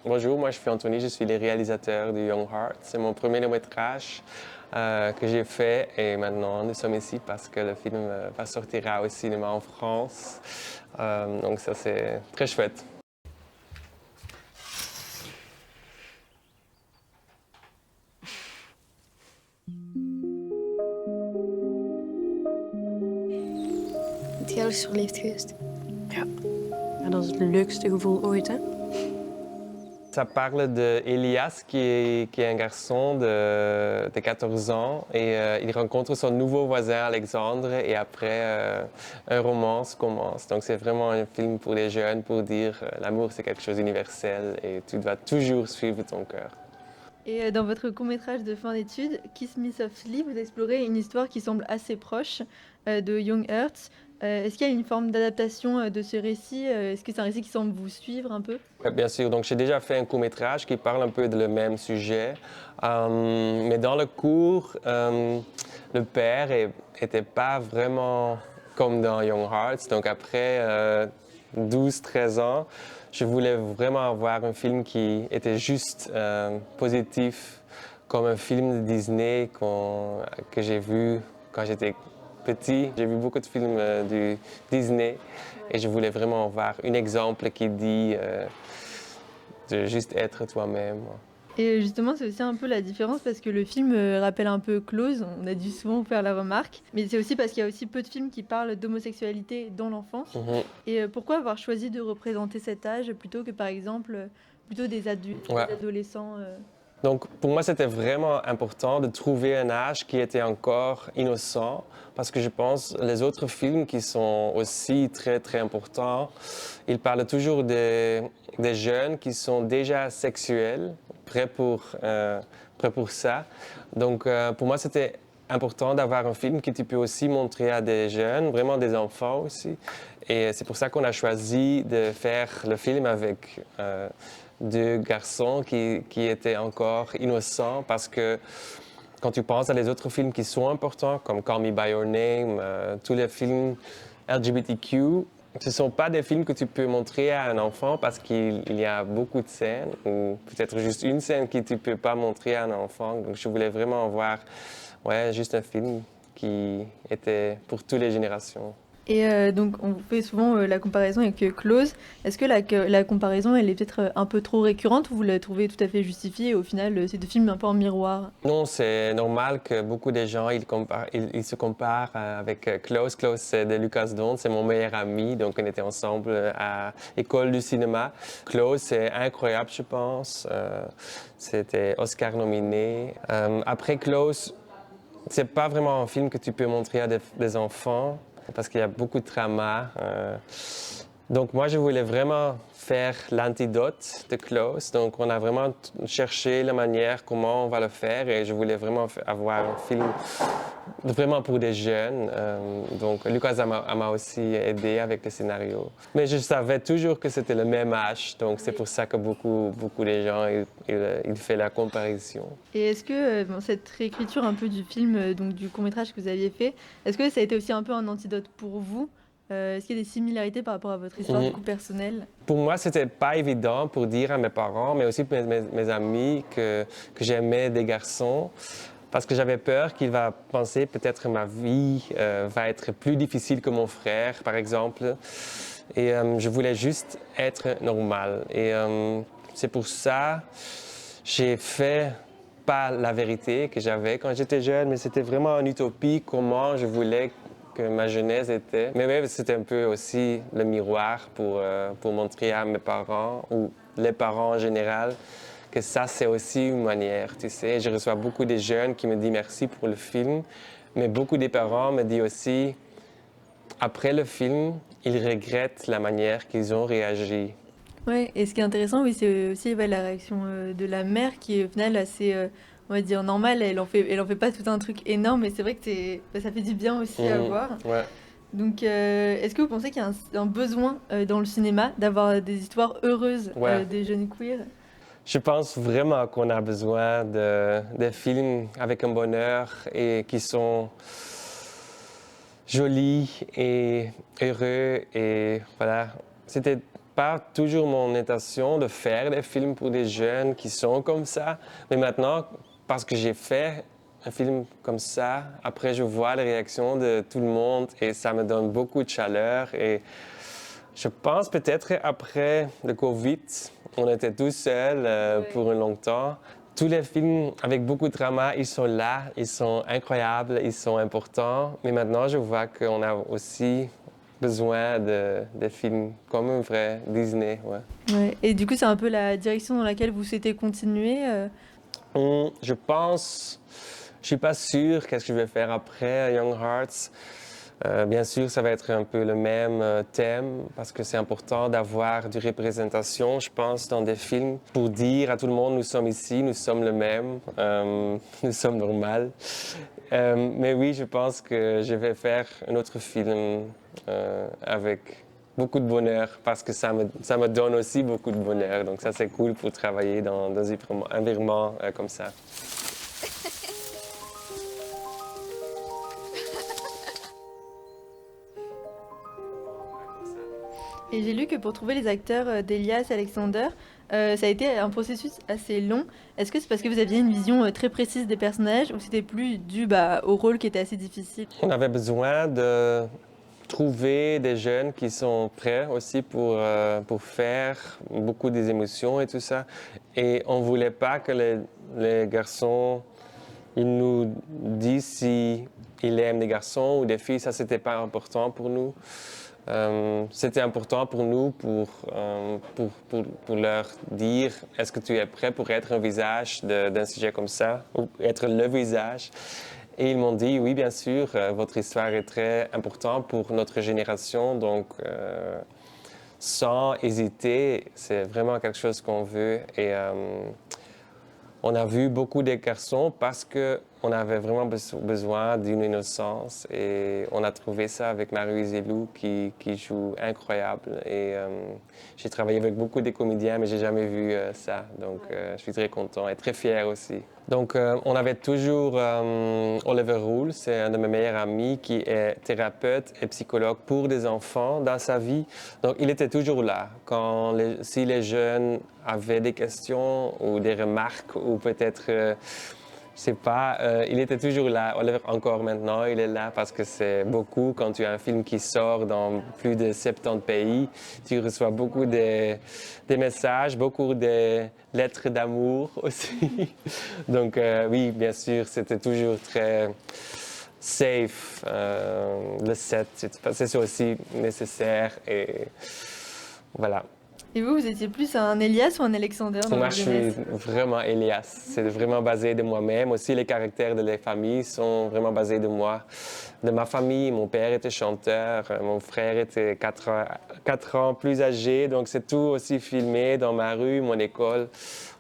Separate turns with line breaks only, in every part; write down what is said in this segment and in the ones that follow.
Bonjour, moi je suis Anthony, je suis le réalisateur de Young Heart. C'est mon premier long-métrage que j'ai fait et maintenant nous sommes ici parce que le film va sortir au cinéma en France. Donc ça c'est très chouette.
Het je ouders verliefd geweest?
Ja. Ja, dat is het leukste gevoel ooit, hè?
Ça parle de Elias qui est un garçon de 14 ans et il rencontre son nouveau voisin Alexandre et après un romance commence. Donc c'est vraiment un film pour les jeunes pour dire l'amour c'est quelque chose d'universel et tu dois toujours suivre ton cœur.
Et dans votre court-métrage de fin d'études, Kiss Me Softly, vous explorez une histoire qui semble assez proche de Young Earth. Est-ce qu'il y a une forme d'adaptation de ce récit? Est-ce que c'est un récit qui semble vous suivre un peu?
Ouais, bien sûr, donc j'ai déjà fait un court-métrage qui parle un peu de le même sujet. Mais dans le cours, le père n'était pas vraiment comme dans Young Hearts. Donc après 12-13 ans, je voulais vraiment avoir un film qui était juste positif, comme un film de Disney que j'ai vu quand j'étais petit. J'ai vu beaucoup de films du Disney et je voulais vraiment avoir un exemple qui dit de juste être toi-même.
Et justement, c'est aussi un peu la différence parce que le film rappelle un peu Close, on a dû souvent vous faire la remarque, mais c'est aussi parce qu'il y a aussi peu de films qui parlent d'homosexualité dans l'enfance. Et pourquoi avoir choisi de représenter cet âge plutôt que par exemple plutôt des adultes,
Ouais.
des adolescents
Donc pour moi, c'était vraiment important de trouver un âge qui était encore innocent parce que je pense les autres films qui sont aussi très très importants, ils parlent toujours des jeunes qui sont déjà sexuels, prêts pour ça. Donc pour moi, c'était important d'avoir un film que tu peux aussi montrer à des jeunes, vraiment des enfants aussi. Et c'est pour ça qu'on a choisi de faire le film avec deux garçons qui étaient encore innocents parce que quand tu penses à les autres films qui sont importants, comme Call Me By Your Name, tous les films LGBTQ, ce ne sont pas des films que tu peux montrer à un enfant parce qu'il y a beaucoup de scènes, ou peut-être juste une scène que tu ne peux pas montrer à un enfant. Donc je voulais vraiment voir juste un film qui était pour toutes les générations.
Et donc on fait souvent la comparaison avec Close. Est-ce que la comparaison elle est peut-être un peu trop récurrente ou vous la trouvez tout à fait justifiée et au final c'est deux films un peu en miroir?
Non, c'est normal que beaucoup de gens ils se comparent avec Close. Close, c'est de Lucas Dont, c'est mon meilleur ami, donc on était ensemble à l'école du cinéma. Close, c'est incroyable, je pense. C'était Oscar nominé. Après Close, c'est pas vraiment un film que tu peux montrer à des enfants parce qu'il y a beaucoup de drama. Donc moi, je voulais vraiment faire l'antidote de Close. Donc on a vraiment cherché la manière comment on va le faire et je voulais vraiment avoir un film vraiment pour des jeunes. Donc Lucas m'a aussi aidé avec le scénario. Mais je savais toujours que c'était le même âge, donc c'est pour ça que beaucoup de gens ils font la comparaison.
Et est-ce que cette réécriture un peu du film, donc du court-métrage que vous aviez fait, est-ce que ça a été aussi un peu un antidote pour vous? Est-ce qu'il y a des similarités par rapport à votre histoire du coup personnelle?
Pour moi, c'était pas évident pour dire à mes parents, mais aussi mes amis que j'aimais des garçons. Parce que j'avais peur qu'il va penser peut-être que ma vie va être plus difficile que mon frère, par exemple. Et je voulais juste être normal. Et c'est pour ça que j'ai fait pas la vérité que j'avais quand j'étais jeune, mais c'était vraiment une utopie, comment je voulais que ma jeunesse était. Mais même c'était un peu aussi le miroir pour montrer à mes parents ou les parents en général que ça, c'est aussi une manière, tu sais. Je reçois beaucoup de jeunes qui me disent merci pour le film, mais beaucoup de parents me disent aussi, après le film, ils regrettent la manière qu'ils ont réagi.
Ouais, et ce qui est intéressant, oui, c'est aussi la réaction de la mère qui est au final assez, on va dire, normale. Elle en fait pas tout un truc énorme, mais c'est vrai que ça fait du bien aussi à voir.
Ouais.
Donc, est-ce que vous pensez qu'il y a un besoin dans le cinéma d'avoir des histoires heureuses
Ouais.
des jeunes queers?
Je pense vraiment qu'on a besoin de films avec un bonheur et qui sont jolis et heureux. Et voilà, c'était pas toujours mon intention de faire des films pour des jeunes qui sont comme ça. Mais maintenant, parce que j'ai fait un film comme ça, après je vois les réactions de tout le monde et ça me donne beaucoup de chaleur. Et je pense peut-être après le Covid, on était tous seuls pour un long temps. Tous les films avec beaucoup de drama, ils sont là, ils sont incroyables, ils sont importants. Mais maintenant, je vois qu'on a aussi besoin de films comme un vrai Disney. Ouais.
Ouais. Et du coup, c'est un peu la direction dans laquelle vous souhaitez continuer.
Je pense, je suis pas sûr qu'est-ce que je vais faire après Young Hearts. Bien sûr, ça va être un peu le même thème parce que c'est important d'avoir du représentation, je pense, dans des films pour dire à tout le monde, nous sommes ici, nous sommes le même, nous sommes normaux. Mais oui, je pense que je vais faire un autre film avec beaucoup de bonheur parce que ça me donne aussi beaucoup de bonheur. Donc ça, c'est cool pour travailler dans un environnement comme ça.
Et j'ai lu que pour trouver les acteurs d'Elias et Alexander, ça a été un processus assez long. Est-ce que c'est parce que vous aviez une vision très précise des personnages ou c'était plus dû au rôle qui était assez difficile?
On avait besoin de trouver des jeunes qui sont prêts aussi pour faire beaucoup des émotions et tout ça. Et on ne voulait pas que les garçons ils nous disent s'ils aiment des garçons ou des filles. Ça, c'était pas important pour nous. C'était important pour nous pour leur dire est-ce que tu es prêt pour être un visage d'un sujet comme ça, ou être le visage. Et ils m'ont dit oui, bien sûr, votre histoire est très importante pour notre génération, donc sans hésiter, c'est vraiment quelque chose qu'on veut. Et on a vu beaucoup de garçons parce qu'on avait vraiment besoin d'une innocence et on a trouvé ça avec Marie-Louise Lou qui joue incroyable. Et j'ai travaillé avec beaucoup de comédiens, mais j'ai jamais vu ça. Donc je suis très content et très fier aussi. Donc on avait toujours Oliver Roule, c'est un de mes meilleurs amis qui est thérapeute et psychologue pour des enfants dans sa vie. Donc il était toujours là si les jeunes avaient des questions ou des remarques ou peut-être je sais pas, il était toujours là. Oliver, encore maintenant, il est là parce que c'est beaucoup. Quand tu as un film qui sort dans plus de 70 pays, tu reçois beaucoup de messages, beaucoup de lettres d'amour aussi. Donc oui, bien sûr, c'était toujours très safe. Le set, c'est aussi nécessaire et voilà.
Et vous étiez plus un Elias ou un Alexander dans
Moi,
votre
je
jeunesse?
suis vraiment Elias. C'est vraiment basé de moi-même. Aussi, les caractères de la famille sont vraiment basés de moi. De ma famille, mon père était chanteur, mon frère était 4 ans plus âgé, donc c'est tout aussi filmé dans ma rue, mon école.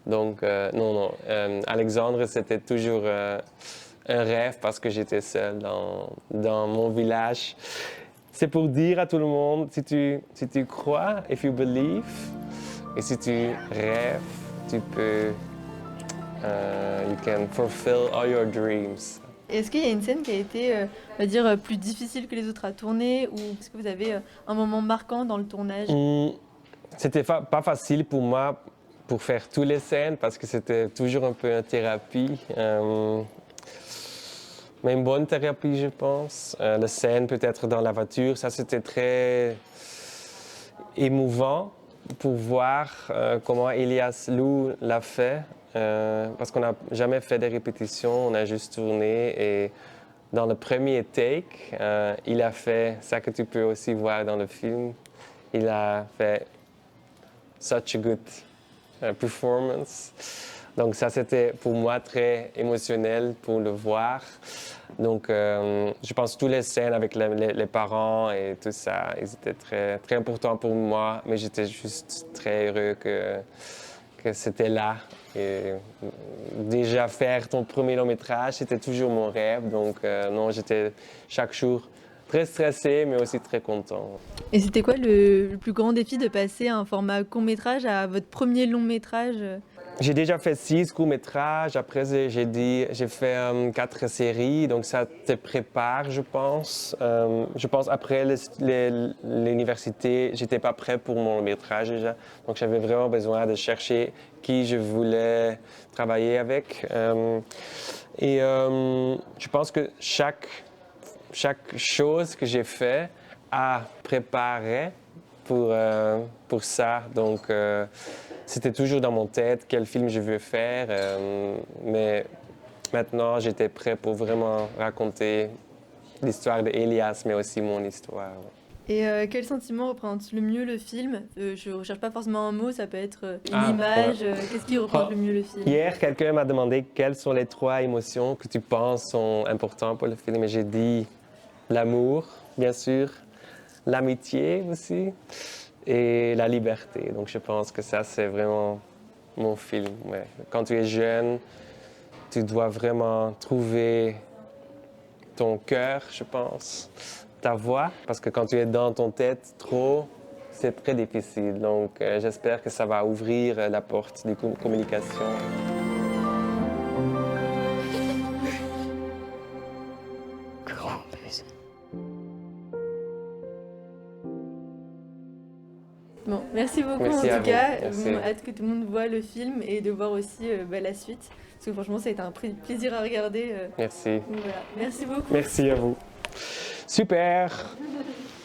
Donc, non. Alexandre, c'était toujours un rêve parce que j'étais seul dans mon village. C'est pour dire à tout le monde, si tu crois, if you believe, et si tu rêves, tu peux, you can fulfill all your dreams.
Est-ce qu'il y a une scène qui a été, on va dire, plus difficile que les autres à tourner ou est-ce que vous avez un moment marquant dans le tournage?
C'était pas facile pour moi pour faire toutes les scènes parce que c'était toujours un peu une thérapie. Mais une bonne thérapie, je pense. La scène peut-être dans la voiture, ça c'était très émouvant pour voir comment Elias Lou l'a fait. Parce qu'on n'a jamais fait de répétitions, on a juste tourné. Et dans le premier take, il a fait ça que tu peux aussi voir dans le film. Il a fait such a good performance. Donc ça, c'était pour moi très émotionnel pour le voir. Donc je pense que toutes les scènes avec les parents et tout ça, ils étaient très, très importants pour moi. Mais j'étais juste très heureux que c'était là. Et déjà faire ton premier long métrage, c'était toujours mon rêve. Donc non, j'étais chaque jour très stressé, mais aussi très content.
Et c'était quoi le plus grand défi de passer un format court métrage à votre premier long métrage?
J'ai déjà fait 6 courts-métrages. Après, j'ai fait 4 séries. Donc, ça te prépare, je pense. Je pense après l'université, j'étais pas prêt pour mon long-métrage déjà. Donc, j'avais vraiment besoin de chercher qui je voulais travailler avec. Je pense que chaque chose que j'ai fait a préparé pour ça. Donc, c'était toujours dans mon tête quel film je veux faire, mais maintenant j'étais prêt pour vraiment raconter l'histoire d'Elias, mais aussi mon histoire.
Et quel sentiment représente le mieux le film? Je ne recherche pas forcément un mot, ça peut être une
Ah,
image.
ouais.
Qu'est-ce qui représente le mieux le film?
Hier, quelqu'un m'a demandé quelles sont les 3 émotions que tu penses sont importantes pour le film, et j'ai dit l'amour, bien sûr, l'amitié aussi, et la liberté. Donc je pense que ça, c'est vraiment mon film. Ouais. Quand tu es jeune, tu dois vraiment trouver ton cœur, je pense, ta voix, parce que quand tu es dans ton tête trop, c'est très difficile. Donc j'espère que ça va ouvrir la porte de communication.
Bon, merci beaucoup
Merci
en
à
tout
vous.
cas.
Merci.
Bon, hâte que tout le monde voit le film et de voir aussi la suite. Parce que franchement, ça a été un plaisir à regarder.
Merci.
Donc voilà. Merci beaucoup.
Merci à vous. Super.